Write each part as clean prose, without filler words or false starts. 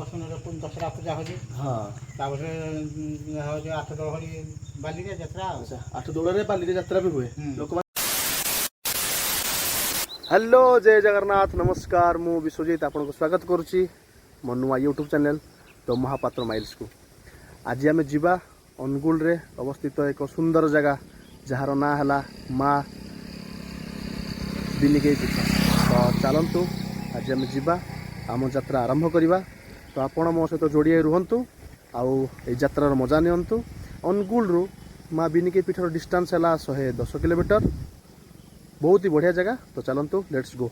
अश्विन दसरा पूजा होगी हाँ तापर आठ दल हरी बाली यात्रा अच्छा 8 ଦୋଳରେ ବାଲିରେ ଯାତ୍ରା ବି ହୁଏ ହୁଁ। ଲୋକମାନେ। हेलो जय जगन्नाथ नमस्कार मु विश्वजीत आपन को स्वागत करुच्ची मो नुआ यूट्यूब चैनल तो महापात्र माइल्स को। आज आम जीवा अनुगुल रे अवस्थित एक सुंदर जगह जार ना है माँ बिनिकेई पीठ। तो चलतु आज आम जीवा आम यात्रा आरंभ करवा। तो आपण मो सहित जोड़ी रुहतु आउ यात्रार मजा नियंतु। अनुगुल रु माँ बिनिकेई पीठर डिस्टेंस है 110 किलोमीटर। बहुत ही बढ़िया जगह। तो चलतु लेट्स गो।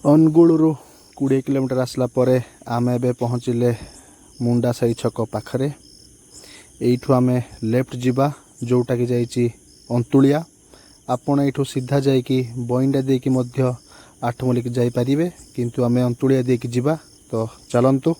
अनुगुल 20 किलोमीटर आसला परे आम ए पहुँचले मुंडा साई छक पाखरे। एठू आम लेफ्ट जीवा जोटा कि जाइए अंतुलिया। आपण एठू सीधा जाइकी बइंडा देकी मध्य आठमल्लिक जाई परिबे, किंतु आम अंतुलिया देकी जीवा। तो चलंतु।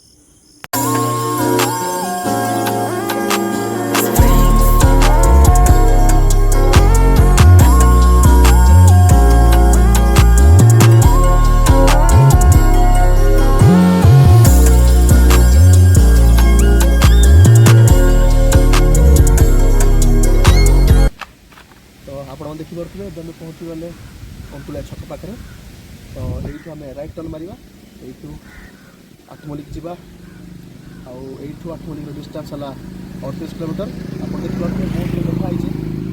देखिपे आम पहुँची गले अंतुलिया छक पाखे। तो यू आम राइट टर्न मारिबा। यू आठमल्लिक जीवा आठू आठमल्लिक डिस्टेंस है 38 किलोमीटर। आप देखिए बहुत लिखाई।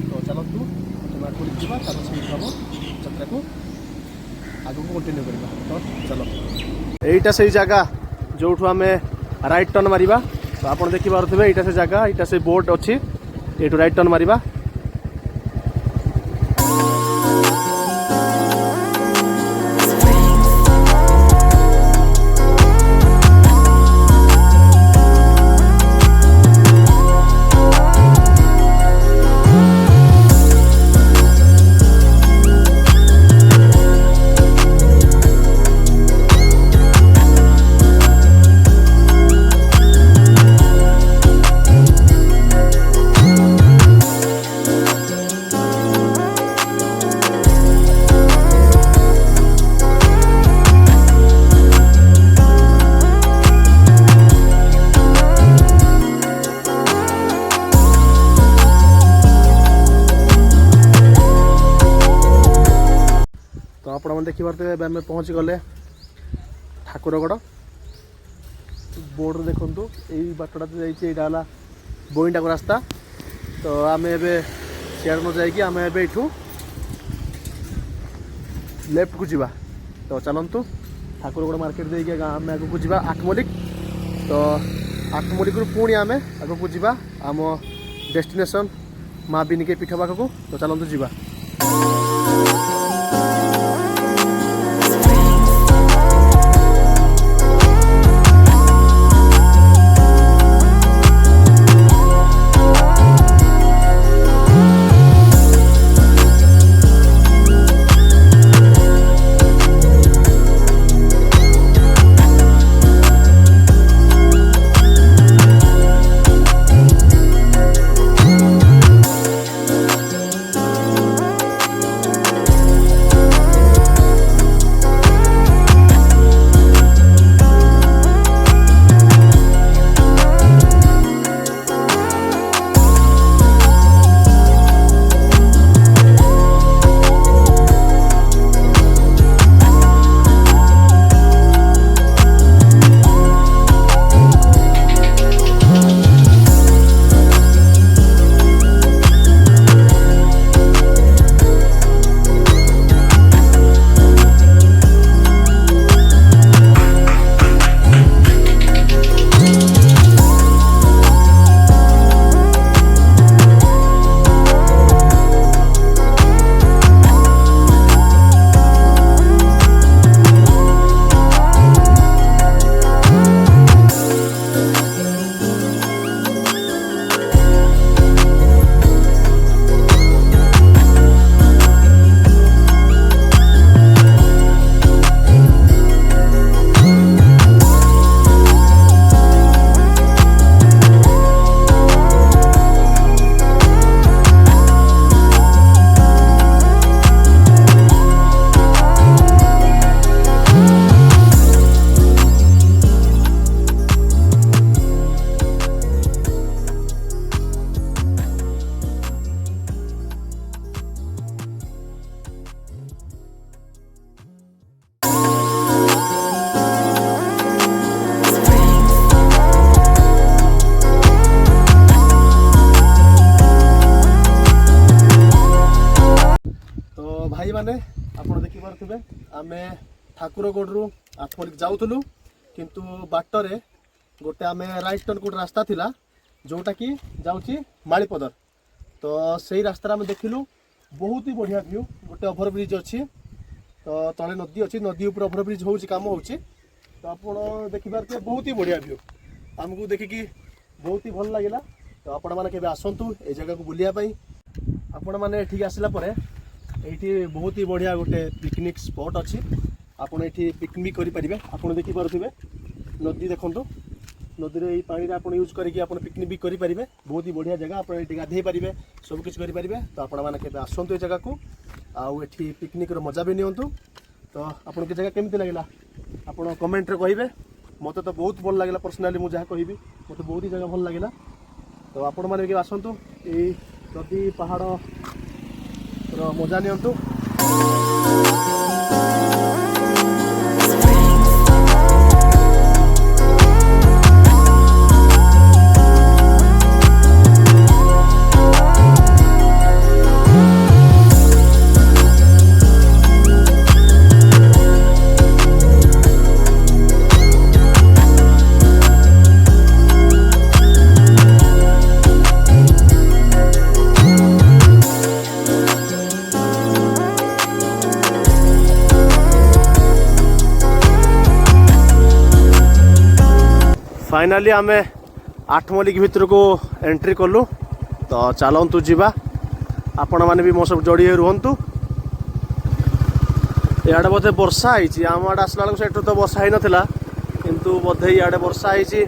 तो चलतु तुम आठमल्लिक जीवा से हम यात्रा को आगे कंटिन्यू करवा। तो चलो यहीटा से जगह जो आम राइट टर्न मारिबा। तो आप देखिपे यहाँ से जगह यहाँ से बोर्ड अच्छी ये राइट टर्न मारिबा। तो आप देखिपे आम पहुँची गले ठाकुरगढ़। बोर्ड देखु यही बाटटा तो जाइए बोइंडा को रास्ता। तो आम ए सियाड़ न जाकि आम एठू लेफ्ट को जीवा। तो चलतु ठाकुरगढ़ मार्केट देखिए आम आग को जीवा आठमल्लिक। तो आठमल्लिक पुणी आम आग को जीवा आम डेस्टिनेशन माँ बिनिकेई पीठ पाखक। तो चलतु जीवा। ଠାକୁରଗଡ଼ରୁ ଆଠମଲ୍ଲିକ ଯାଉଥିଲୁ କିନ୍ତୁ ବାଟରେ ଗୋଟେ ଆମେ ରାଇଟ୍ ଟର୍ନ ଗୋଟେ ରାସ୍ତା ଥିଲା ଯେଉଁଟାକି ଯାଉଛି ମାଳିପଦର। ତ ସେଇ ରାସ୍ତାରେ ଆମେ ଦେଖିଲୁ ବହୁତ ହି ବଢ଼ିଆ ଭ୍ୟୁ। ଗୋଟେ ଓଭରବ୍ରିଜ୍ ଅଛି, ତ ତଳେ ନଦୀ ଅଛି, ନଦୀ ଉପରେ ଓଭରବ୍ରିଜ୍ ହେଉଛି, କାମ ହେଉଛି। ତ ଆପଣ ଦେଖିପାରୁଥିବେ ବହୁତ ହି ବଢ଼ିଆ ଭ୍ୟୁ। ଆମକୁ ଦେଖିକି ବହୁତ ହି ଭଲ ଲାଗିଲା। ତ ଆପଣମାନେ କେବେ ଆସନ୍ତୁ ଏ ଜାଗାକୁ ବୁଲିବା ପାଇଁ। ଆପଣମାନେ ଏଠିକି ଆସିଲା ପରେ ଏଇଠି ବହୁତ ହି ବଢ଼ିଆ ଗୋଟେ ପିକନିକ୍ ସ୍ପଟ୍ ଅଛି। ଆପଣ ଏଠି ପିକନିକ୍ କରିପାରିବେ। ଆପଣ ଦେଖିପାରୁଥିବେ ନଦୀ, ଦେଖନ୍ତୁ ନଦୀରେ ଏଇ ପାଣିରେ ଆପଣ ୟୁଜ୍ କରିକି ଆପଣ ପିକନିକ୍ ବି କରିପାରିବେ। ବହୁତ ହି ବଢ଼ିଆ ଜାଗା, ଆପଣ ଏଠି ଗାଧେଇ ପାରିବେ, ସବୁକିଛି କରିପାରିବେ। ତ ଆପଣମାନେ କେବେ ଆସନ୍ତୁ ଏ ଜାଗାକୁ, ଆଉ ଏଠି ପିକନିକ୍ର ମଜା ବି ନିଅନ୍ତୁ। ତ ଆପଣଙ୍କୁ ଏ ଜାଗା କେମିତି ଲାଗିଲା ଆପଣ କମେଣ୍ଟରେ କହିବେ। ମୋତେ ତ ବହୁତ ଭଲ ଲାଗିଲା, ପର୍ସନାଲି ମୁଁ ଯାହା କହିବି ମୋତେ ବହୁତ ହି ଜାଗା ଭଲ ଲାଗିଲା। ତ ଆପଣମାନେ କେବେ ଆସନ୍ତୁ, ଏଇ ନଦୀ ପାହାଡ଼ର ମଜା ନିଅନ୍ତୁ। फाइनाली आमे आठमल्लिक भितर को एंट्री कलु। तो चलतु जीवा, आपण मैंने भी मो सब जोड़ी रुहतु। इे बोधे वर्षा होती, आम आड़े आसला बेलू से तो वर्षा ही नाला, किंतु बोधे इे वर्षा होती,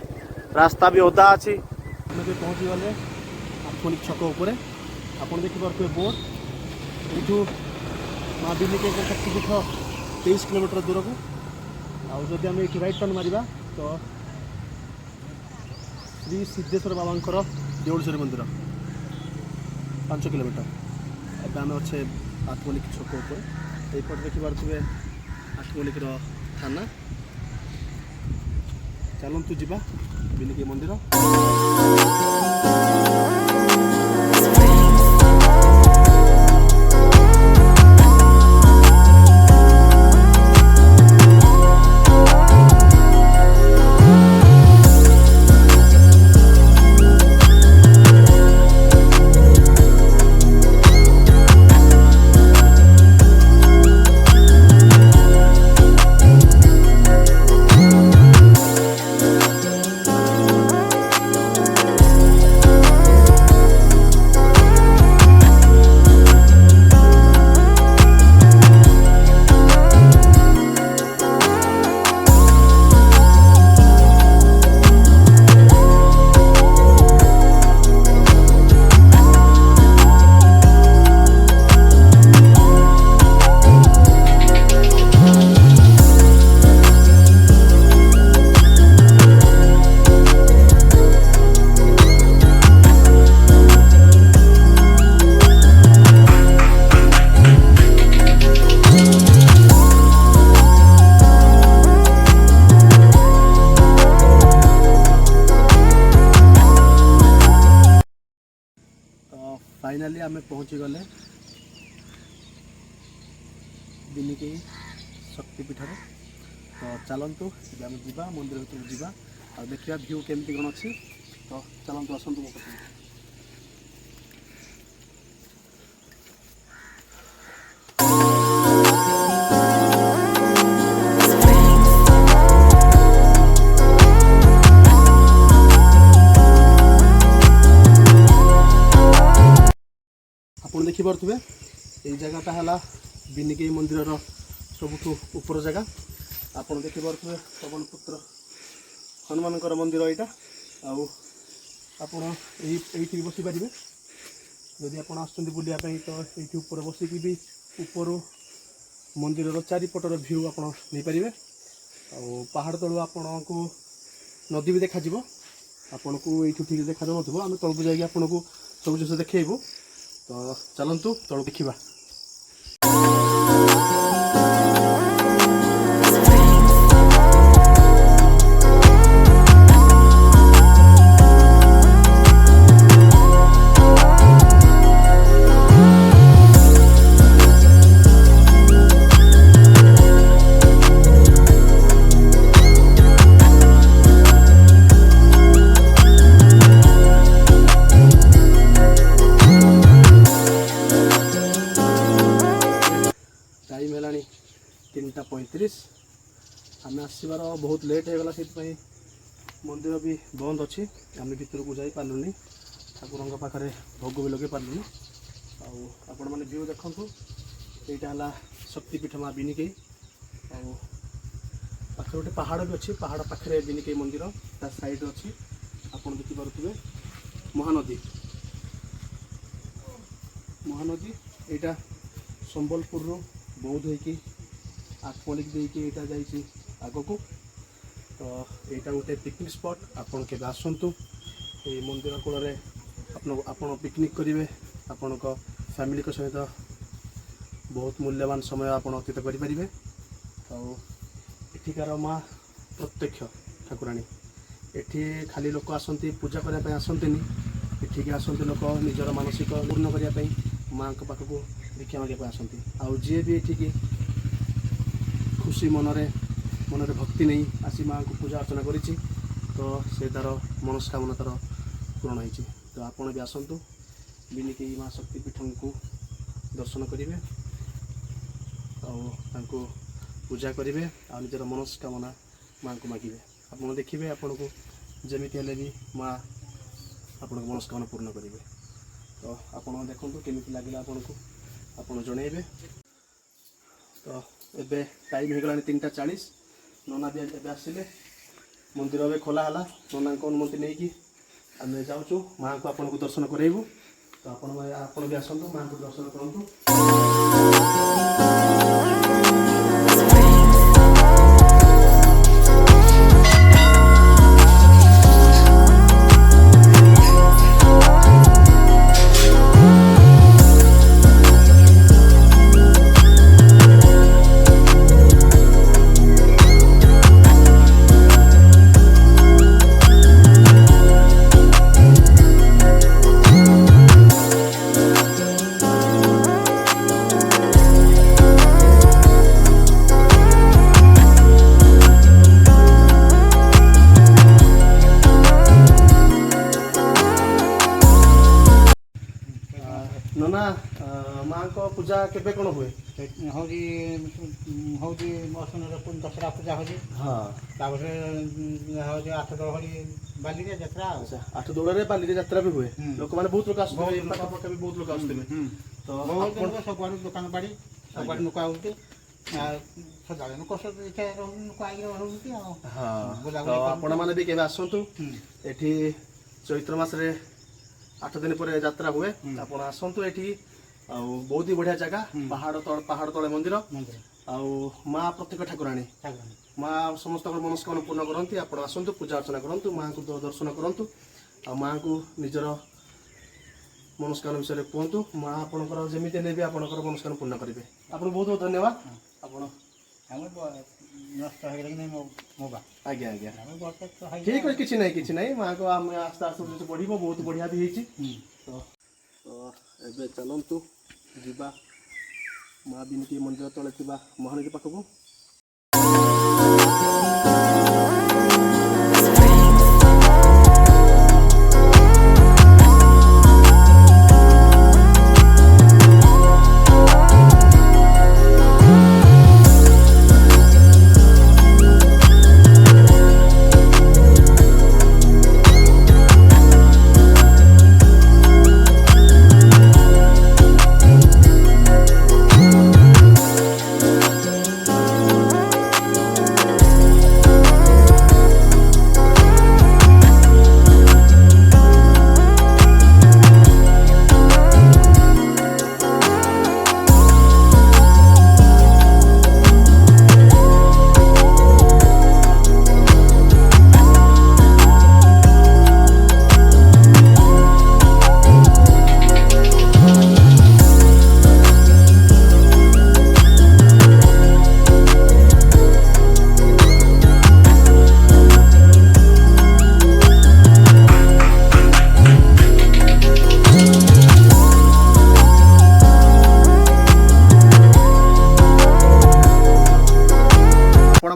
रास्ता भी ओदा अच्छी। पहुँची गले आठमल्लिक छक उपर, आप देखिए बोर्ड यू माँ बिलिके शक्तिपीठ 23 किलोमीटर दूर को। आदि आम ये राइट टर्न मारिबा तो श्री सिद्धेश्वर बाबांकर देउलश्वरी मंदिर 5 किलोमीटर। एवं आम अच्छे आठमल्लिक छक उपर, यपट देखिपे आठमल्लिक थाना। चलतु जीवा बिलिके मंदिर। फाइनाली आम पहुँची गले बिलिके शक्तिपीठ। तो चलतु आम जा मंदिर भर जा देखा भ्यू केमती कौन अच्छी। तो चलतु आसतु मो पक्ष। देखिपे ये जगहटा है बिनिके मंदिर सबुठ ऊपर जगह। आप देखिपे पवन पुत्र हनुमान मंदिर यहाँ आपड़ी बसी पारे। जदि आप बुलायापी तो ये ऊपर बसिकी भी ऊपर मंदिर चारिपटर भ्यू आप नहीं पारे। पहाड़ तलू आपण को नदी भी देखा आपन को ये ठीक देखा जाऊ। आम तलू जाकि आपन को सब जिन देखू। तो चलतु तलू देखा। आसबार बहुत लेट होगला से मंदिर भी बंद अच्छी आम भितर को जाई पार्लुनी ठाकुर पाखे भोग भी लगे पार्लुनी आपण मैंने व्यू देखु यहाँ है शक्तिपीठ माँ बिनिकई पाखे गोटे पहाड़ भी अच्छी पहाड़ पाखे बिनिकई मंदिर ता साइड अच्छी आप देखिपे महानदी महानदी यहाँ संबलपुर बौद्ध होगी आठमल्लिक देकी जाइए आग को तो यहाँ गोटे पिकनिक स्पॉट आपन के आसतु ये मंदिर कूल आपन पिकनिक करेंगे आपण फैमिली सहित बहुत मूल्यवान समय आप अतीत करेंगे एठिकार माँ प्रत्यक्ष ठाकुराणी एठी खाली लोक आसती पूजा करने आसतीनि एठिक आसती लोक निजर मानसिक पूर्ण करने माँ पाखक भिक्षा मागे आसती आउ जी भी एठिक खुशी मनरे मनरे भक्ति नहीं आसी माँ को पूजा अर्चना करी तो से तार मनस्कामना तार पूर्ण होती तो आपण भी आसतु बिनिकई माँ शक्तिपीठ को दर्शन करेंगे आपको पूजा करेंगे आ निजर मनस्कामना माँ को मागे आप देखिए आपन को जमी हेल्ले भी माँ आपण मनस्कामना पूर्ण करेंगे तो आप देखो केमी लगे आपन को आप जनइबे तो एबे टाइम हो गला 3:40 नना भी एबे आसिले मंदिर ए खोलाला नना को अनुमति नहीं कि आम जाऊँ माँ को आपन को दर्शन करेबू तो आपण भी आसतु माँ को दर्शन करूँ। नना माँ को पूजा केबे कौन हुए हूँ मौसम दसरा पूजा हो हाँ हूँ 8 दल हरी बाली यात्रा अच्छा 8 दौड़ बाली यात्रा भी हुए लोक मैंने बहुत लोग आसते भी बहुत लोग आसते तो सब दुकान बाड़ी सब लोक आते सदा लोक लोक आई रोटी हाँ तो आपण मैंने भी केबे आसतु एठी चैत्र मासरे 8 दिन पर यात्रा हुए आप आसतु ये बहुत ही बढ़िया जगह पहाड़ तले मंदिर आउ माँ प्रत्यक्ष ठाकुराणी माँ समस्त मनस्कामना पूर्ण करती आप आसतु पूजा अर्चना करूँ माँ को दर्शन करूँ आ माँ को निजर मनस्कामना विषय कहतु माँ आपंकर जमी भी आपंकर मनस्कामना पूर्ण करेंगे आपको बहुत बहुत धन्यवाद आप नष्ट हो आज्ञा आज्ञा ठीक है किसी ना माँ को आम आस्ते आस्ते बढ़ बहुत बढ़िया भी तो एबे चलतु जीवा माँ बिनिकई मंदिर तले महानदी पाखक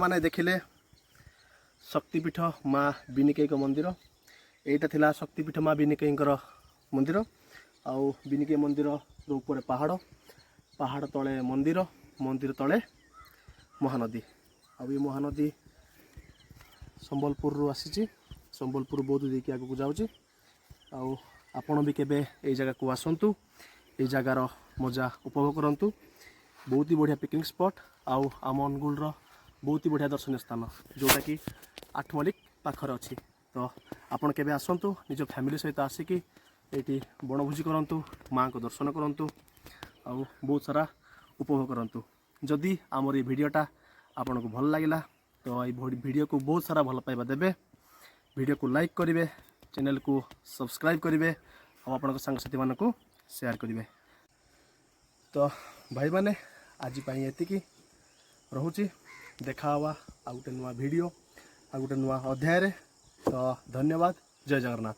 मैंने देखिले शक्तिपीठ माँ बिनिकई मंदिर यहाँ थिला शक्तिपीठ माँ बिनिकई मंदिर आउ बिनिकई मंदिर ऊपर पहाड़ पहाड़ तले मंदिर मंदिर तले महानदी आ महानदी संबलपुर आसी संबलपुर बौद्ध देकी आगू जाऊँगी आउ आपण भी केबे ए जगह को आसतु ए जगार मजा उपभोग करंतु बहुत ही बढ़िया पिकनिक स्पॉट आउ आम अनुगुल बहुत ही बढ़िया दर्शनीय स्थान जोटा कि आठमल्लिक पाखर अच्छी तो आपण केबे आसतु निज फैमिली सहित आसिकी ये बनभोजी करंतु माँ को दर्शन करंतु आउ बहुत सारा उपभोग करंतु जदि आमर ये वीडियोटा आपन को भल लगिला तो ये वीडियो को बहुत सारा भल पाइबा देबे वीडियो को लाइक करेंगे चैनल को सब्सक्राइब करेंगे और आपन सांगसाथी मान को शेयर करेंगे तो भाई माने आज ये रोचे देखा आ गोटे नुआ वीडियो आ गोटे नुआ अध्याय तो धन्यवाद जय जगन्नाथ।